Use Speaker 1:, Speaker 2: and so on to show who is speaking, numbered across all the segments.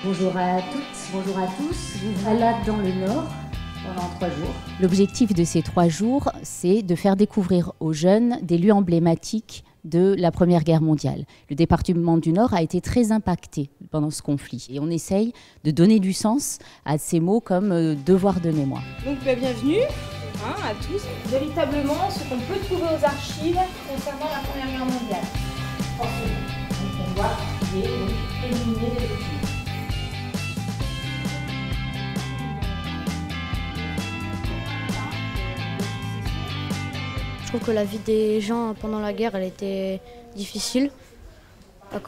Speaker 1: Bonjour à toutes, bonjour à tous. Je vous balade dans le Nord pendant 3 jours. L'objectif de ces 3 jours, c'est de faire découvrir aux jeunes des lieux emblématiques de la Première Guerre mondiale. Le département du Nord a été très impacté pendant ce conflit. Et on essaye de donner du sens à ces mots comme devoir de mémoire.
Speaker 2: Donc bienvenue à tous. Véritablement, ce qu'on peut trouver aux archives concernant la Première Guerre mondiale.
Speaker 1: Forcément. Donc on doit éliminer les documents.
Speaker 3: Je trouve que la vie des gens pendant la guerre, elle était difficile.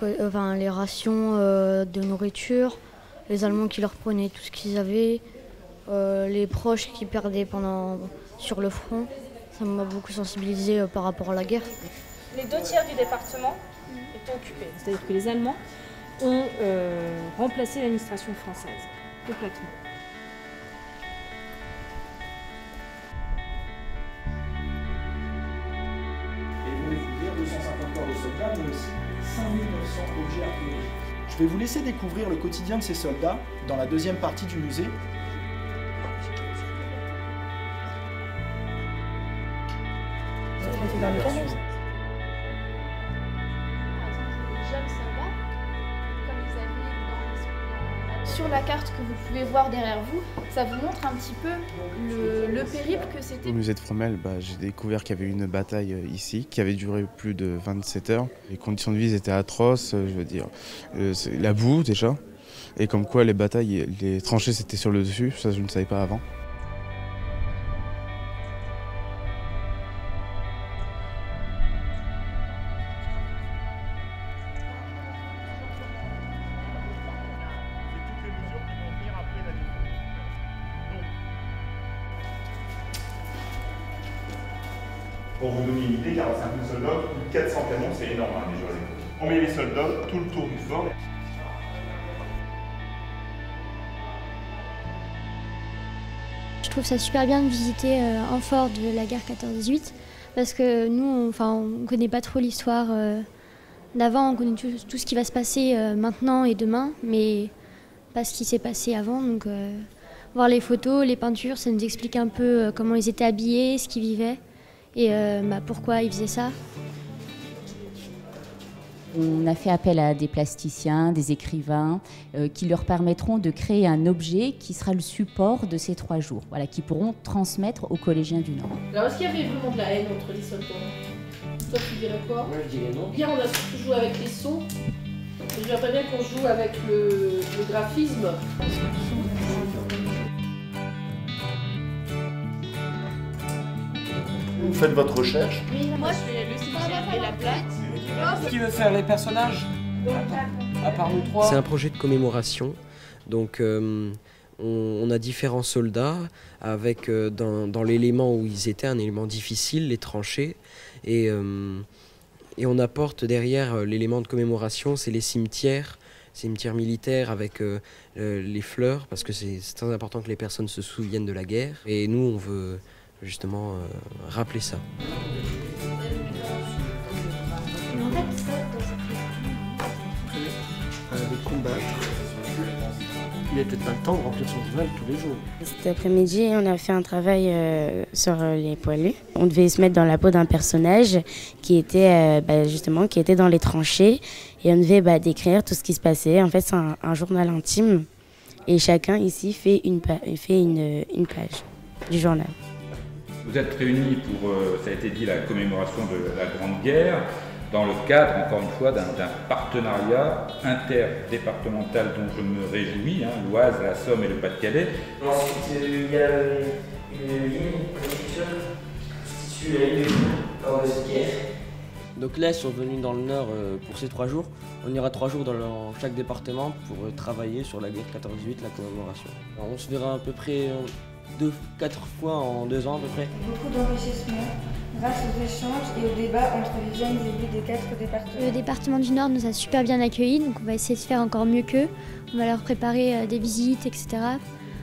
Speaker 3: Les rations de nourriture, les Allemands qui leur prenaient tout ce qu'ils avaient, les proches qui perdaient sur le front. Ça m'a beaucoup sensibilisé par rapport à la guerre.
Speaker 2: Les 2/3 du département étaient occupés. C'est-à-dire que les Allemands ont remplacé l'administration française complètement.
Speaker 4: Découvrir 250 corps de soldats, mais aussi 5900 objets archéologiques. Je vais vous laisser découvrir le quotidien de ces soldats dans la deuxième partie du musée.
Speaker 5: Sur la carte que vous pouvez voir derrière vous, ça vous montre un petit peu le périple que c'était.
Speaker 6: Au musée de Fromelles, j'ai découvert qu'il y avait une bataille ici qui avait duré plus de 27 heures. Les conditions de vie étaient atroces, la boue déjà, et comme quoi les batailles, les tranchées c'était sur le dessus, ça je ne savais pas avant.
Speaker 7: Pour vous donner une idée, 45 000 soldats, plus de 400 canons, c'est énorme déjà. On met les soldats tout le tour du fort.
Speaker 3: Je trouve ça super bien de visiter un fort de la guerre 14-18 parce que nous, on ne connaît pas trop l'histoire d'avant, on connaît tout ce qui va se passer maintenant et demain, mais pas ce qui s'est passé avant. Donc voir les photos, les peintures, ça nous explique un peu comment ils étaient habillés, ce qu'ils vivaient. Et pourquoi ils faisaient ça.
Speaker 1: On a fait appel à des plasticiens, des écrivains, qui leur permettront de créer un objet qui sera le support de ces 3 jours, voilà, qui pourront transmettre aux collégiens du Nord.
Speaker 8: Alors, est-ce qu'il y avait vraiment de la haine entre les soldats? Toi, tu dirais quoi?
Speaker 9: Moi, je dirais non.
Speaker 8: Bien, on a surtout joué avec les sons. Je dirais bien qu'on joue avec le graphisme.
Speaker 7: Vous faites votre recherche.
Speaker 5: Oui, moi je fais le système et la plaque.
Speaker 9: Qui veut faire les personnages? À part nous 3.
Speaker 10: C'est un projet de commémoration. Donc on a différents soldats avec dans l'élément où ils étaient, un élément difficile, les tranchées. Et on apporte derrière l'élément de commémoration, c'est les cimetières militaires avec les fleurs, parce que c'est très important que les personnes se souviennent de la guerre. Et nous, on veut justement rappeler ça.
Speaker 9: De combattre. Il n'a peut-être pas le temps de remplir son journal tous les jours.
Speaker 11: Cet après-midi, on a fait un travail sur les poilus. On devait se mettre dans la peau d'un personnage qui était qui était dans les tranchées, et on devait décrire tout ce qui se passait. En fait, c'est un journal intime, et chacun ici fait une page du journal.
Speaker 12: Vous êtes réunis pour, ça a été dit, la commémoration de la Grande Guerre, dans le cadre, encore une fois, d'un partenariat interdépartemental dont je me réjouis, l'Oise, la Somme et le Pas-de-Calais.
Speaker 9: Ensuite, il y a une ligne qui constitue la ligne de cette guerre.
Speaker 10: Donc là, ils sont venus dans le Nord pour ces 3 jours. On ira 3 jours dans chaque département pour travailler sur la guerre 14-18, la commémoration. Alors, on se verra à peu près 2-4 fois en 2 ans à peu près.
Speaker 5: Beaucoup d'enrichissement grâce aux échanges et aux débats entre les jeunes élus des 4 départements.
Speaker 3: Le département du Nord nous a super bien accueillis, donc on va essayer de faire encore mieux qu'eux. On va leur préparer des visites, etc.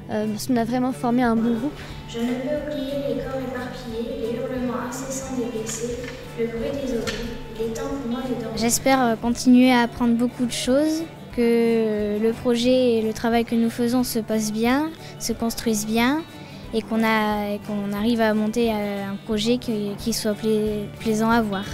Speaker 3: Parce qu'on a vraiment formé un bon groupe.
Speaker 13: Je ne veux oublier les corps éparpillés, les hurlements incessants des blessés, le bruit des obus. Il est temps pour moi de dormir.
Speaker 14: J'espère continuer à apprendre beaucoup de choses
Speaker 13: que le projet et le travail que nous faisons se passent bien, se construisent bien et qu'on arrive à monter un projet qui soit plaisant à voir.